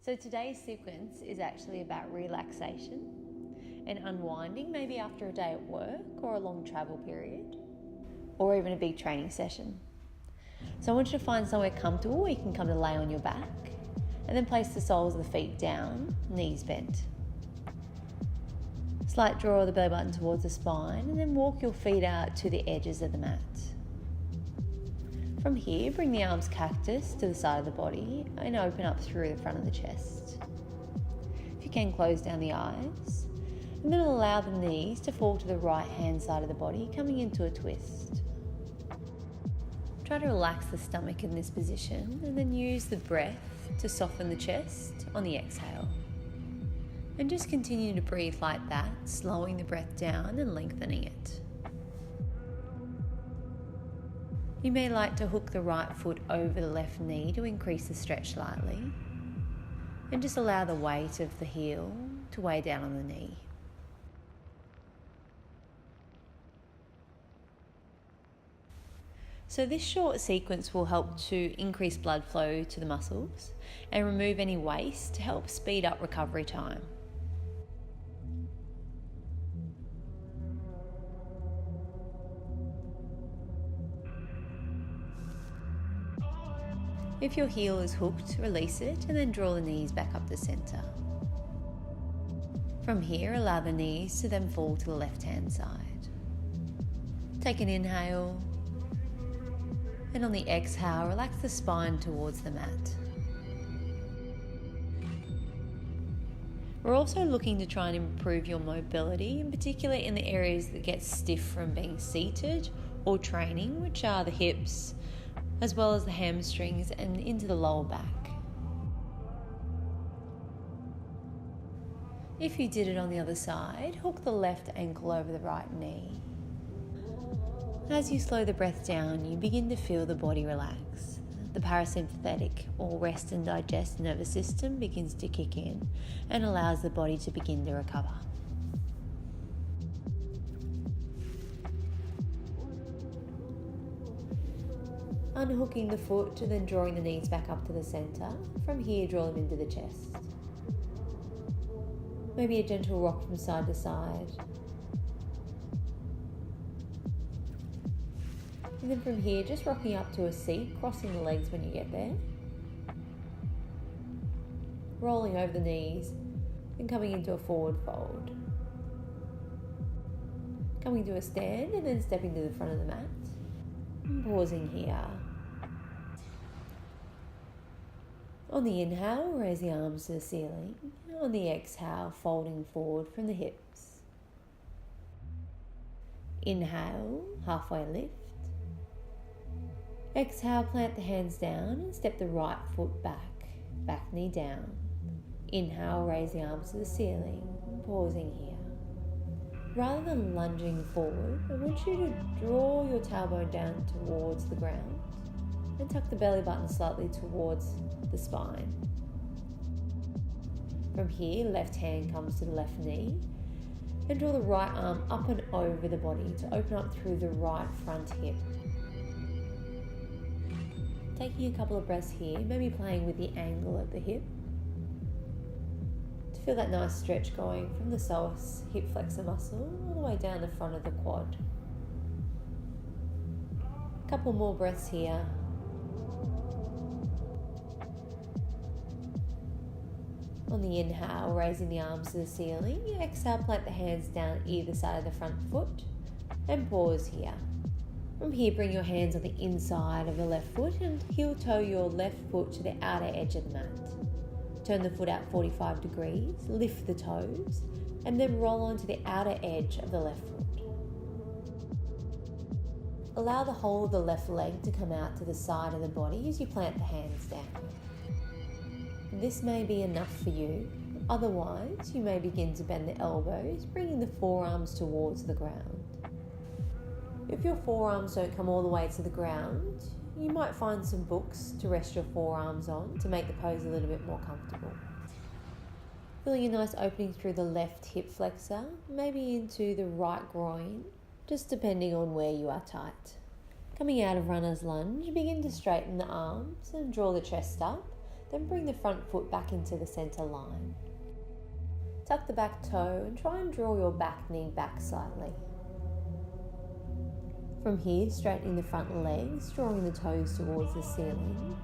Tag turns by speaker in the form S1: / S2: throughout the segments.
S1: So today's sequence is actually about relaxation and unwinding, maybe after a day at work or a long travel period, or even a big training session. So I want you to find somewhere comfortable where you can come to lay on your back, and then place the soles of the feet down, knees bent. Slight draw of the belly button towards the spine, and then walk your feet out to the edges of the mat. From here, bring the arms cactus to the side of the body and open up through the front of the chest. If you can, close down the eyes, and then allow the knees to fall to the right hand side of the body, coming into a twist. Try to relax the stomach in this position, and then use the breath to soften the chest on the exhale. And just continue to breathe like that, slowing the breath down and lengthening it. You may like to hook the right foot over the left knee to increase the stretch slightly, and just allow the weight of the heel to weigh down on the knee. So this short sequence will help to increase blood flow to the muscles and remove any waste to help speed up recovery time. If your heel is hooked, release it and then draw the knees back up the centre. From here, allow the knees to then fall to the left-hand side. Take an inhale, and on the exhale, relax the spine towards the mat. We're also looking to try and improve your mobility, in particular in the areas that get stiff from being seated or training, which are the hips, as well as the hamstrings and into the lower back. If you did it on the other side, hook the left ankle over the right knee. As you slow the breath down, you begin to feel the body relax. The parasympathetic, or rest and digest nervous system, begins to kick in and allows the body to begin to recover. Unhooking the foot and then drawing the knees back up to the centre. From here, draw them into the chest. Maybe a gentle rock from side to side. And then from here, just rocking up to a seat, crossing the legs when you get there. Rolling over the knees and coming into a forward fold. Coming to a stand and then stepping to the front of the mat. And pausing here. On the inhale, raise the arms to the ceiling. On the exhale, folding forward from the hips. Inhale, halfway lift. Exhale, plant the hands down and step the right foot back, back knee down. Inhale, raise the arms to the ceiling, pausing here. Rather than lunging forward, I want you to draw your tailbone down towards the ground and tuck the belly button slightly towards the spine. From here, left hand comes to the left knee and draw the right arm up and over the body to open up through the right front hip. Taking a couple of breaths here, maybe playing with the angle at the hip to feel that nice stretch going from the psoas hip flexor muscle all the way down the front of the quad. A couple more breaths here. On the inhale, raising the arms to the ceiling. Exhale, plant the hands down either side of the front foot and pause here. From here, bring your hands on the inside of the left foot and heel toe your left foot to the outer edge of the mat. Turn the foot out 45 degrees, lift the toes, and then roll onto the outer edge of the left foot. Allow the whole of the left leg to come out to the side of the body as you plant the hands down. This may be enough for you. Otherwise, you may begin to bend the elbows, bringing the forearms towards the ground. If your forearms don't come all the way to the ground, you might find some books to rest your forearms on to make the pose a little bit more comfortable. Feeling a nice opening through the left hip flexor, maybe into the right groin, just depending on where you are tight. Coming out of runner's lunge, begin to straighten the arms and draw the chest up, Then bring the front foot back into the centre line. Tuck the back toe and try and draw your back knee back slightly. From here, straightening the front legs, drawing the toes towards the ceiling.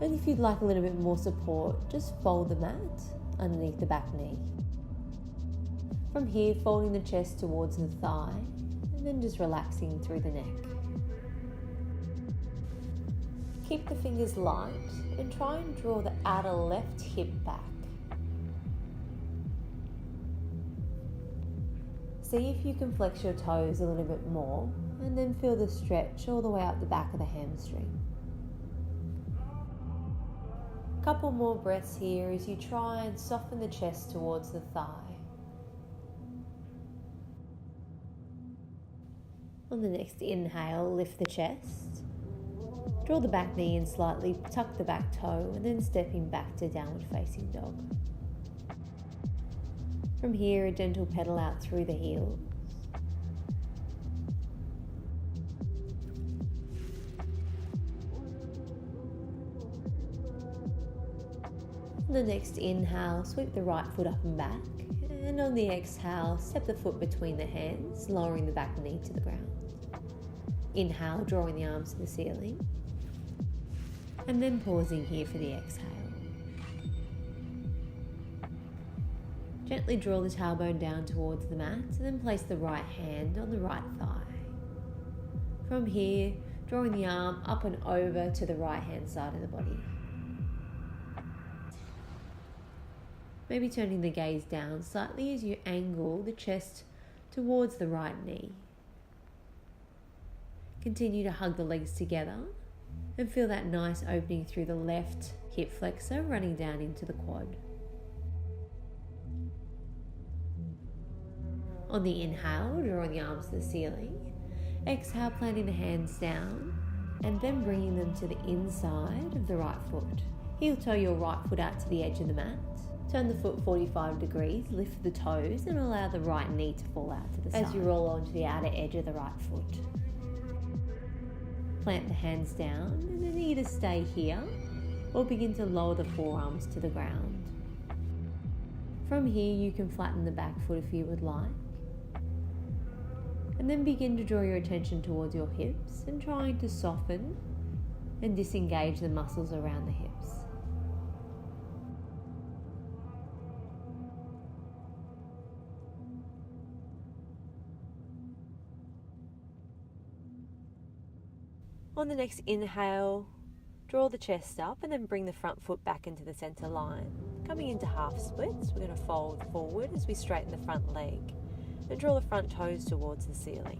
S1: And if you'd like a little bit more support, just fold the mat underneath the back knee. From here, folding the chest towards the thigh, and then just relaxing through the neck. Keep the fingers light and try and draw the outer left hip back. See if you can flex your toes a little bit more, and then feel the stretch all the way up the back of the hamstring. Couple more breaths here as you try and soften the chest towards the thigh. On the next inhale, lift the chest. Draw the back knee in slightly, tuck the back toe, and then stepping back to downward facing dog. From here, a gentle pedal out through the heels. On the next inhale, sweep the right foot up and back. And on the exhale, step the foot between the hands, lowering the back knee to the ground. Inhale, drawing the arms to the ceiling. And then pausing here for the exhale. Gently draw the tailbone down towards the mat and then place the right hand on the right thigh. From here, drawing the arm up and over to the right hand side of the body. Maybe turning the gaze down slightly as you angle the chest towards the right knee. Continue to hug the legs together and feel that nice opening through the left hip flexor running down into the quad. On the inhale, drawing the arms to the ceiling. Exhale, planting the hands down and then bringing them to the inside of the right foot. Heel toe your right foot out to the edge of the mat. Turn the foot 45 degrees, lift the toes and allow the right knee to fall out to the side as you roll onto the outer edge of the right foot. Plant the hands down and then either stay here or begin to lower the forearms to the ground. From here you can flatten the back foot if you would like. And then begin to draw your attention towards your hips and trying to soften and disengage the muscles around the hips. On the next inhale, draw the chest up and then bring the front foot back into the center line. Coming into half splits, we're going to fold forward as we straighten the front leg and draw the front toes towards the ceiling.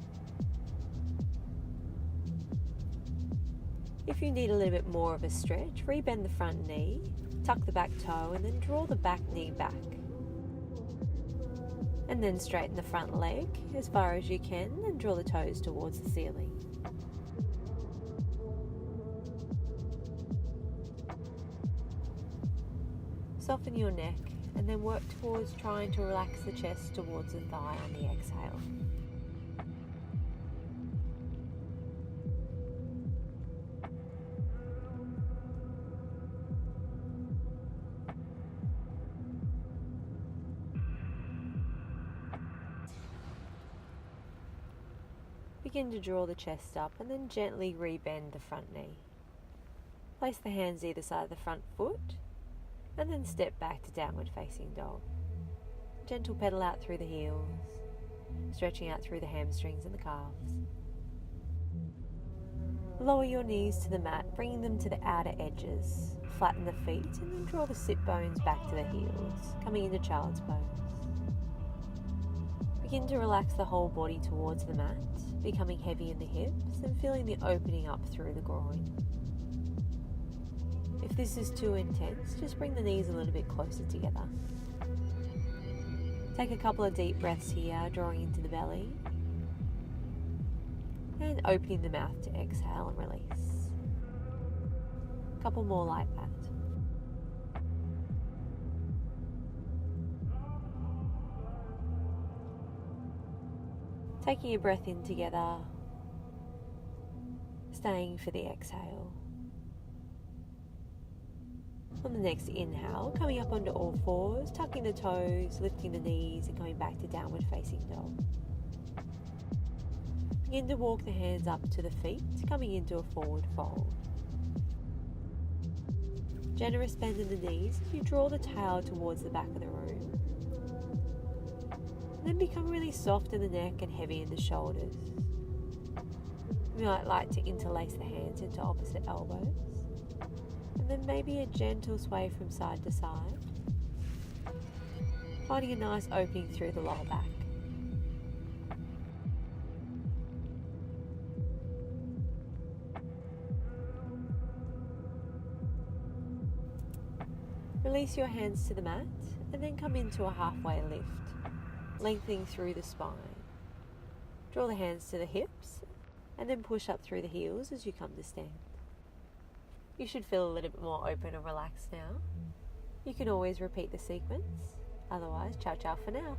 S1: If you need a little bit more of a stretch, rebend the front knee, tuck the back toe and then draw the back knee back. And then straighten the front leg as far as you can and draw the toes towards the ceiling. Soften your neck and then work towards trying to relax the chest towards the thigh on the exhale. Begin to draw the chest up and then gently rebend the front knee. Place the hands either side of the front foot and then step back to downward facing dog. Gentle pedal out through the heels, stretching out through the hamstrings and the calves. Lower your knees to the mat, bringing them to the outer edges. Flatten the feet and then draw the sit bones back to the heels, coming into child's pose. Begin to relax the whole body towards the mat, becoming heavy in the hips and feeling the opening up through the groin. If this is too intense, just bring the knees a little bit closer together. Take a couple of deep breaths here, drawing into the belly and opening the mouth to exhale and release. A couple more like that. Taking a breath in together, staying for the exhale.
S2: On the next inhale, coming up onto all fours, tucking the toes, lifting the knees and coming back to downward facing dog. Begin to walk the hands up to the feet, coming into a forward fold. Generous bend in the knees as you draw the tail towards the back of the room. And then become really soft in the neck and heavy in the shoulders. You might like to interlace the hands into opposite elbows. And then maybe a gentle sway from side to side. Finding a nice opening through the lower back. Release your hands to the mat and then come into a halfway lift, lengthening through the spine. Draw the hands to the hips and then push up through the heels as you come to stand. You should feel a little bit more open and relaxed now. You can always repeat the sequence, otherwise ciao ciao for now.